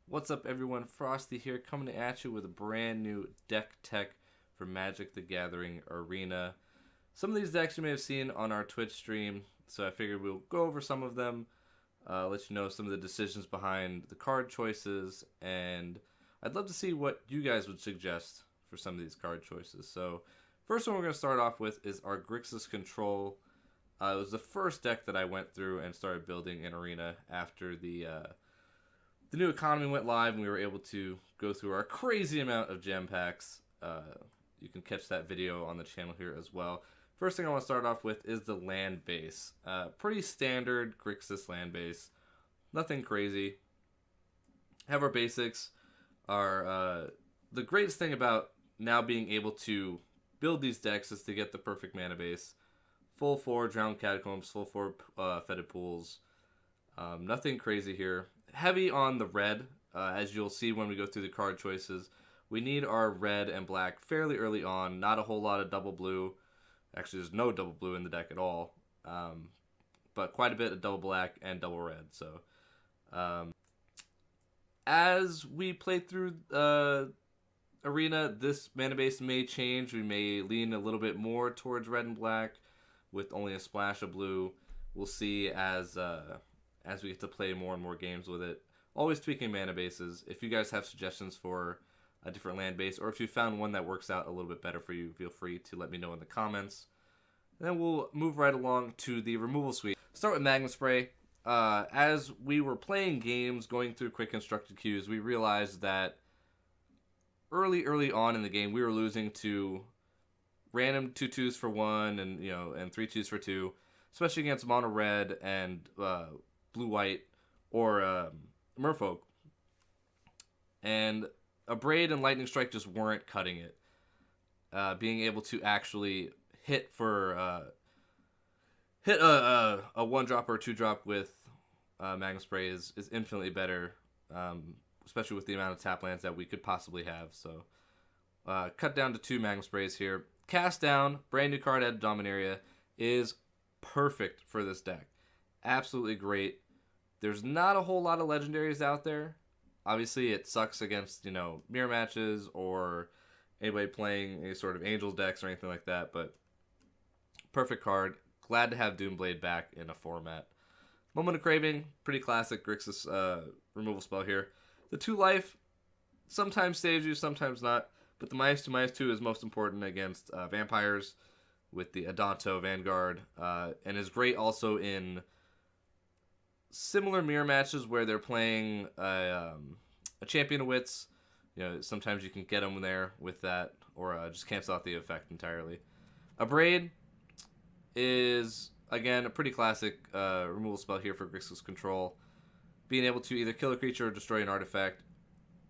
What's up, everyone? Frostie here, coming at you with a brand new deck tech for Magic the Gathering Arena. Some of these decks you may have seen on our Twitch stream, so I figured we'll go over some of them, let you know some of the decisions behind the card choices, and I'd love to see what you guys would suggest for some of these card choices. So, first one we're going to start off with is our GRIXIS Control. It was the first deck that I went through and started building in Arena after the new economy went live and we were able to go through our crazy amount of gem packs. You can catch that video on the channel here as well. First thing I want to start off with is the land base. Pretty standard Grixis land base. Nothing crazy. Have our basics. The greatest thing about now being able to build these decks is to get the perfect mana base. Full 4 Drowned Catacombs, full 4 Fetid Pools. Nothing crazy here. Heavy on the red, as you'll see when we go through the card choices. We need our red and black fairly early on. Not a whole lot of double blue. Actually, there's no double blue in the deck at all. But quite a bit of double black and double red. So, as we play through Arena, this mana base may change. We may lean a little bit more towards red and black with only a splash of blue. We'll see as we get to play more and more games with it. Always tweaking mana bases. If you guys have suggestions for a different land base, or if you found one that works out a little bit better for you, feel free to let me know in the comments. And then we'll move right along to the removal suite. Start with Magma Spray. As we were playing games, going through quick constructed queues, we realized that early on in the game, we were losing to random 2/2s for 1 and and 3/2s for 2, especially against mono red and blue-white, or Merfolk. And a Braid and Lightning Strike just weren't cutting it. Being able to actually hit a 1-drop or a 2-drop with Magma Spray is infinitely better, especially with the amount of tap lands that we could possibly have. So, cut down to 2 Magma Sprays here. Cast Down, brand new card added to Dominaria, is perfect for this deck. Absolutely great. There's not a whole lot of legendaries out there. Obviously, it sucks against, mirror matches or anybody playing any sort of Angels decks or anything like that, but perfect card. Glad to have Doomblade back in a format. Moment of Craving, pretty classic Grixis removal spell here. The 2 life sometimes saves you, sometimes not, but the -2/-2 is most important against vampires with the Adanto Vanguard, and is great also in similar mirror matches where they're playing a Champion of Wits. Sometimes you can get them there with that, or just cancel out the effect entirely. A Braid is, again, a pretty classic removal spell here for Grixis Control. Being able to either kill a creature or destroy an artifact.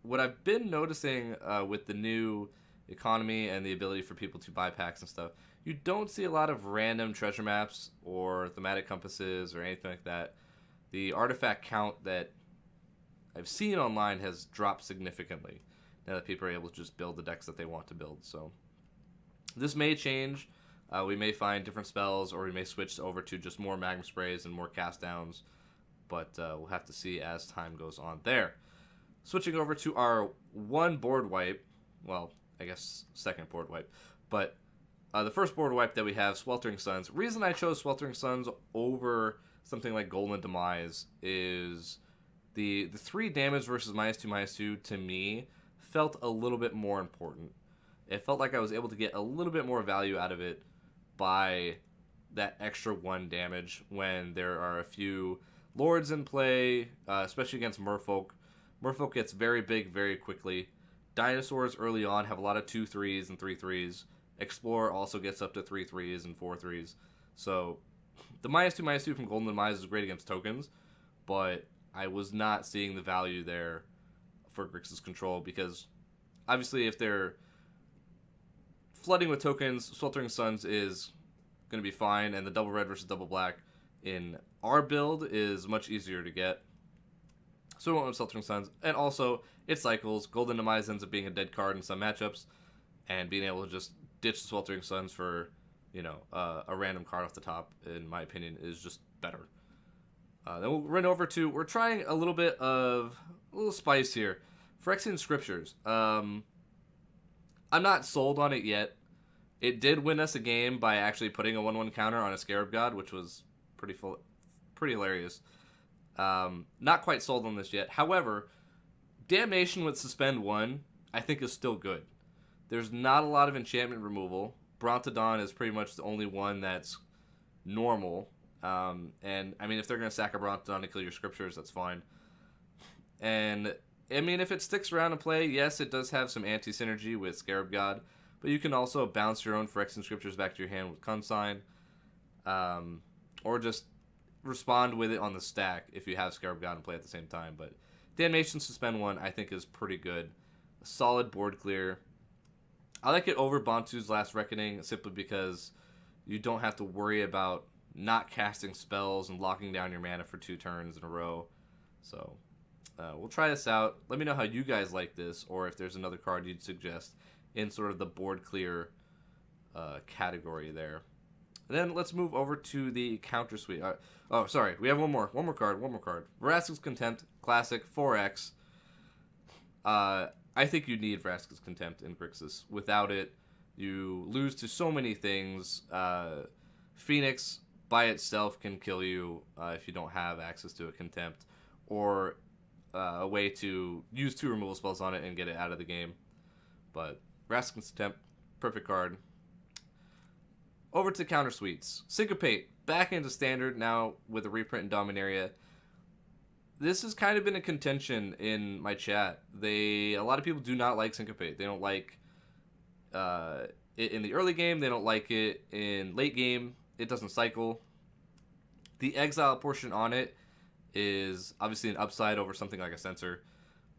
What I've been noticing with the new economy and the ability for people to buy packs and stuff, you don't see a lot of random treasure maps or thematic compasses or anything like that. The artifact count that I've seen online has dropped significantly now that people are able to just build the decks that they want to build. So this may change. We may find different spells, or we may switch over to just more Magma Sprays and more Cast Downs, but we'll have to see as time goes on there. Switching over to our 1 board wipe, well, I guess second board wipe, but the first board wipe that we have, Sweltering Suns. Reason I chose Sweltering Suns over something like Golden Demise is the 3 damage versus -2/-2 to me felt a little bit more important. It felt like I was able to get a little bit more value out of it by that extra 1 damage when there are a few Lords in play, especially against Merfolk. Merfolk gets very big very quickly. Dinosaurs early on have a lot of 2/3s and 3/3s. Explorer also gets up to 3/3s and 4/3s. So the -2/-2 from Golden Demise is great against tokens, but I was not seeing the value there for Grixis Control, because obviously if they're flooding with tokens, Sweltering Suns is going to be fine, and the double red versus double black in our build is much easier to get. So we went with Sweltering Suns, and also it cycles. Golden Demise ends up being a dead card in some matchups, and being able to just ditch the Sweltering Suns for a random card off the top, in my opinion, is just better. Then we'll run over to, we're trying a little bit of a little spice here. Phyrexian Scriptures. I'm not sold on it yet. It did win us a game by actually putting a 1/1 counter on a Scarab God, which was pretty hilarious. Not quite sold on this yet. However, Damnation with Suspend 1, I think is still good. There's not a lot of enchantment removal. Brontodon is pretty much the only one that's normal. And, I mean, if they're going to sack a Brontodon to kill your Scriptures, that's fine. And, I mean, if it sticks around to play, yes, it does have some anti-synergy with Scarab God. But you can also bounce your own Phyrexian Scriptures back to your hand with Consign. Or just respond with it on the stack if you have Scarab God and play at the same time. But Damnation Suspend 1, I think, is pretty good. A solid board clear. I like it over Bantu's Last Reckoning simply because you don't have to worry about not casting spells and locking down your mana for 2 turns in a row. So, we'll try this out. Let me know how you guys like this, or if there's another card you'd suggest in sort of the board clear category there. And then let's move over to the counter suite. Oh, sorry. We have one more card. Vraska's Contempt, Classic, 4X. I think you need Vraska's Contempt in Grixis. Without it, you lose to so many things. Phoenix by itself can kill you if you don't have access to a Contempt, or a way to use 2 removal spells on it and get it out of the game. But Vraska's Contempt, perfect card. Over to counter suites. Syncopate, back into standard now with a reprint in Dominaria. This has kind of been a contention in my chat. A lot of people do not like Syncopate. They don't like it in the early game. They don't like it in late game. It doesn't cycle. The exile portion on it is obviously an upside over something like a Censor,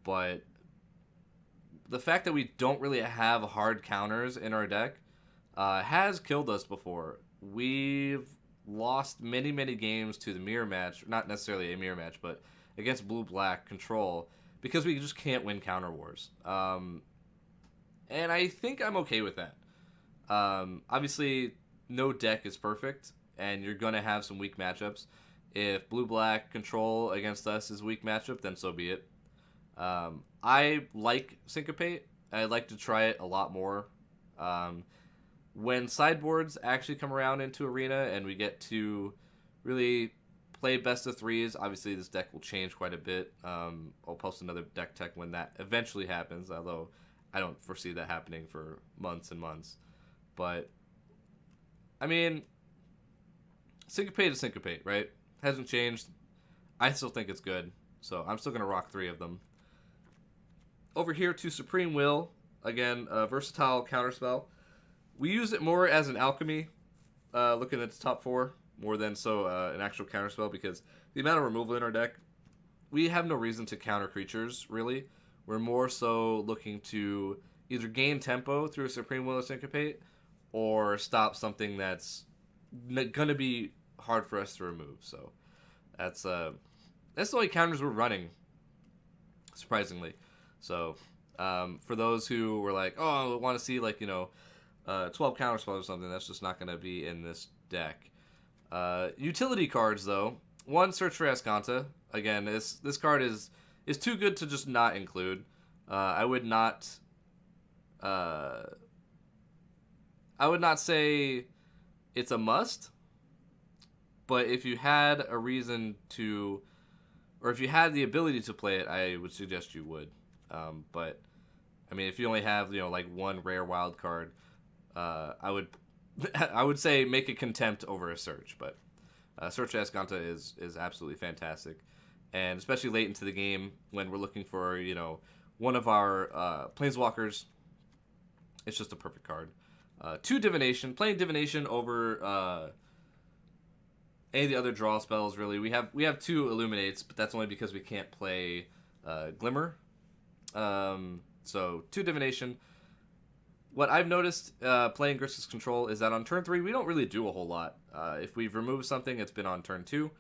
but the fact that we don't really have hard counters in our deck has killed us before. We've lost many games to the mirror match, not necessarily a mirror match, but against blue-black control, because we just can't win counter wars. And I think I'm okay with that. Obviously, no deck is perfect, and you're going to have some weak matchups. If blue-black control against us is a weak matchup, then so be it. I like Syncopate. I'd like to try it a lot more. When sideboards actually come around into Arena and we get to really play best of 3s, obviously this deck will change quite a bit. I'll post another deck tech when that eventually happens, although I don't foresee that happening for months and months. But, I mean, Syncopate is Syncopate, right? Hasn't changed. I still think it's good, so I'm still going to rock 3 of them. Over here to Supreme Will, again, a versatile counterspell. We use it more as an alchemy, looking at the top 4, more than so an actual counterspell, because the amount of removal in our deck, we have no reason to counter creatures, really. We're more so looking to either gain tempo through a Supreme Will or Syncopate, or stop something that's going to be hard for us to remove. So that's the only counters we're running, surprisingly. So for those who were like, oh, I want to see 12 counterspells or something, that's just not going to be in this deck. Utility cards, though. 1, Search for Ascanta. Again, this card is too good to just not include. I would not say it's a must, but if you had a reason to, or if you had the ability to play it, I would suggest you would. But I mean, if you only have one rare wild card, I would say make a Contempt over a Search. But Search Ascanta is absolutely fantastic, and especially late into the game when we're looking for one of our Planeswalkers, it's just a perfect card. 2 Divination, playing Divination over any of the other draw spells. Really, we have 2 Illuminates, but that's only because we can't play Glimmer. So 2 Divination. What I've noticed playing GRIXIS Control is that on turn 3, we don't really do a whole lot. If we've removed something, it's been on turn 2.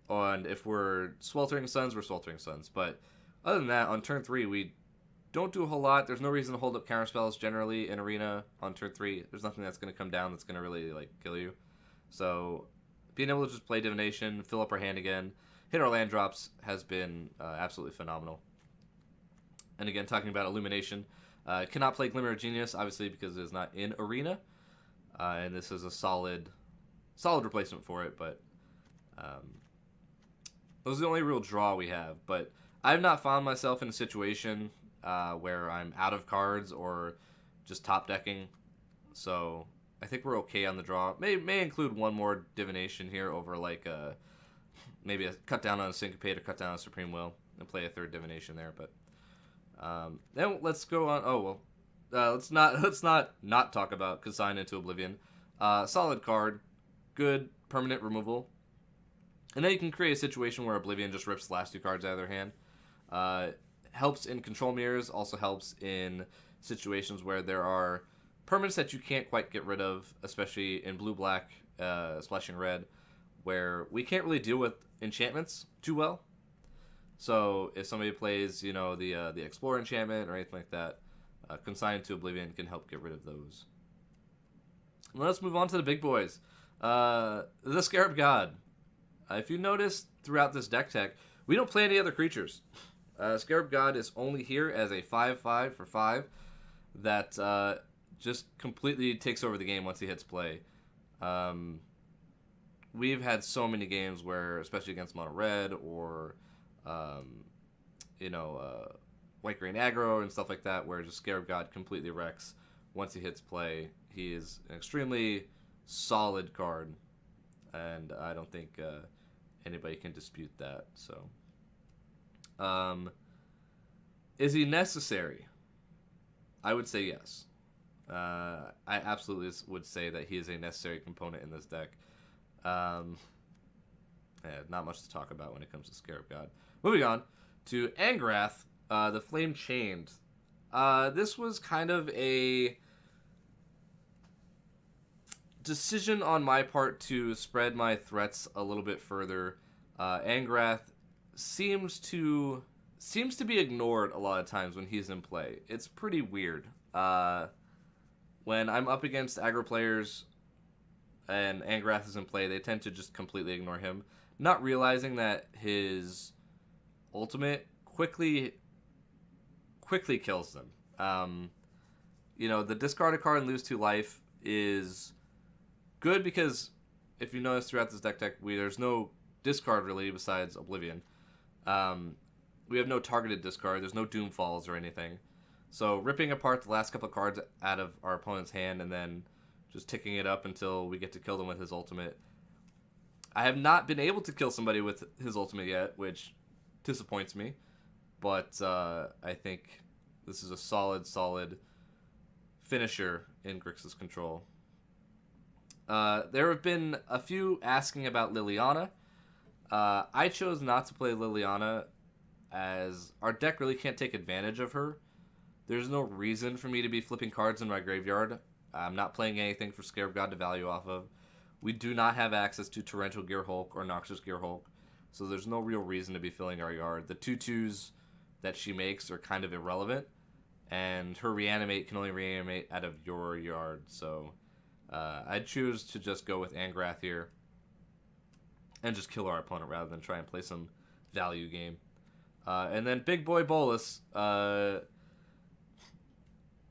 And if we're Sweltering Suns, we're Sweltering Suns. But other than that, on turn 3, we don't do a whole lot. There's no reason to hold up counterspells generally in Arena on turn 3. There's nothing that's going to come down that's going to really kill you. So being able to just play Divination, fill up our hand again, hit our land drops has been absolutely phenomenal. And again, talking about Illumination, cannot play Glimmer of Genius, obviously, because it is not in Arena. And this is a solid replacement for it, but those are the only real draw we have. But I've not found myself in a situation where I'm out of cards or just top decking. So I think we're okay on the draw. May include one more Divination here over like maybe a cut down on a Syncopate or cut down on a Supreme Will and play a third Divination there. But then let's go on. Oh well, let's not talk about Consign into Oblivion. Solid card, good permanent removal, and then you can create a situation where Oblivion just rips the last 2 cards out of their hand. Helps in control mirrors, also helps in situations where there are permanents that you can't quite get rid of, especially in blue-black, splashing red, where we can't really deal with enchantments too well. So if somebody plays, you know, the Explore enchantment or anything like that, Consign to Oblivion can help get rid of those. Let's move on to the big boys. The Scarab God. If you notice throughout this deck tech, we don't play any other creatures. Scarab God is only here as a 5/5 for 5 that just completely takes over the game once he hits play. We've had so many games where, especially against Mono Red or, White Green Aggro and stuff like that, where just Scarab God completely wrecks once he hits play. He is an extremely solid card, and I don't think anybody can dispute that. So, is he necessary? I would say yes. I absolutely would say that he is a necessary component in this deck. Not much to talk about when it comes to Scarab God. Moving on to Angrath, the Flame Chained. This was kind of a decision on my part to spread my threats a little bit further. Angrath seems to be ignored a lot of times when he's in play. It's pretty weird. When I'm up against aggro players and Angrath is in play, they tend to just completely ignore him, not realizing that his ultimate quickly kills them. The discard a card and lose 2 life is good because if you notice throughout this deck there's no discard really besides Oblivion. We have no targeted discard. There's no Doomfalls or anything. So ripping apart the last couple of cards out of our opponent's hand and then just ticking it up until we get to kill them with his ultimate. I have not been able to kill somebody with his ultimate yet, which disappoints me. But I think this is a solid finisher in GRIXIS Control. There have been a few asking about Liliana. I chose not to play Liliana as our deck really can't take advantage of her. There's no reason for me to be flipping cards in my graveyard. I'm not playing anything for Scarab God to value off of. We do not have access to Torrential Gear Hulk or Noxious Gear Hulk, so there's no real reason to be filling our yard. The 2/2s that she makes are kind of irrelevant, and her Reanimate can only reanimate out of your yard, so I'd choose to just go with Angrath here and just kill our opponent rather than try and play some value game. And then Big Boy Bolus,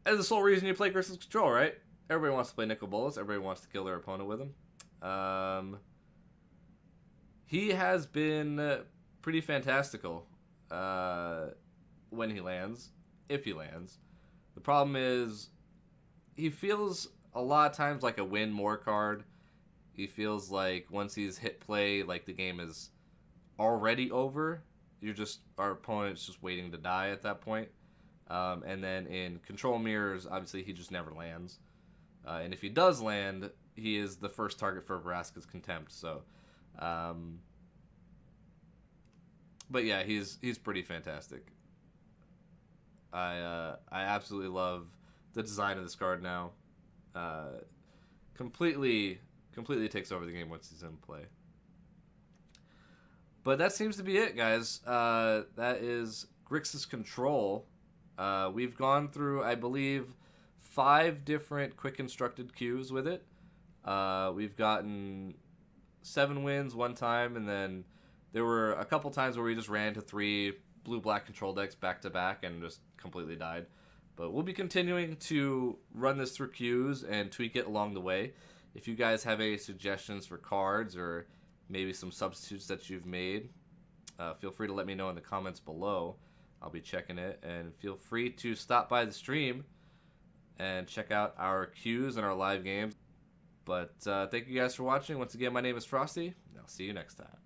as the sole reason you play GRIXIS Control, right? Everybody wants to play Nicol Bolas. Everybody wants to kill their opponent with him. He has been pretty fantastical when he lands, if he lands. The problem is he feels a lot of times like a win more card. He feels like once he's hit play, like the game is already over. Our opponent's just waiting to die at that point. And then in Control Mirrors, obviously he just never lands. And if he does land, he is the first target for Vraska's Contempt. So, but yeah, he's pretty fantastic. I absolutely love the design of this card now. Completely takes over the game once he's in play. But that seems to be it, guys. That is GRIXIS Control. We've gone through, I believe, 5 different quick constructed queues with it. We've gotten 7 wins one time, and then there were a couple times where we just ran to 3 blue-black control decks back-to-back and just completely died. But we'll be continuing to run this through queues and tweak it along the way. If you guys have any suggestions for cards or maybe some substitutes that you've made, feel free to let me know in the comments below. I'll be checking it, and feel free to stop by the stream and check out our queues and our live games. But thank you guys for watching. Once again, my name is Frostie, and I'll see you next time.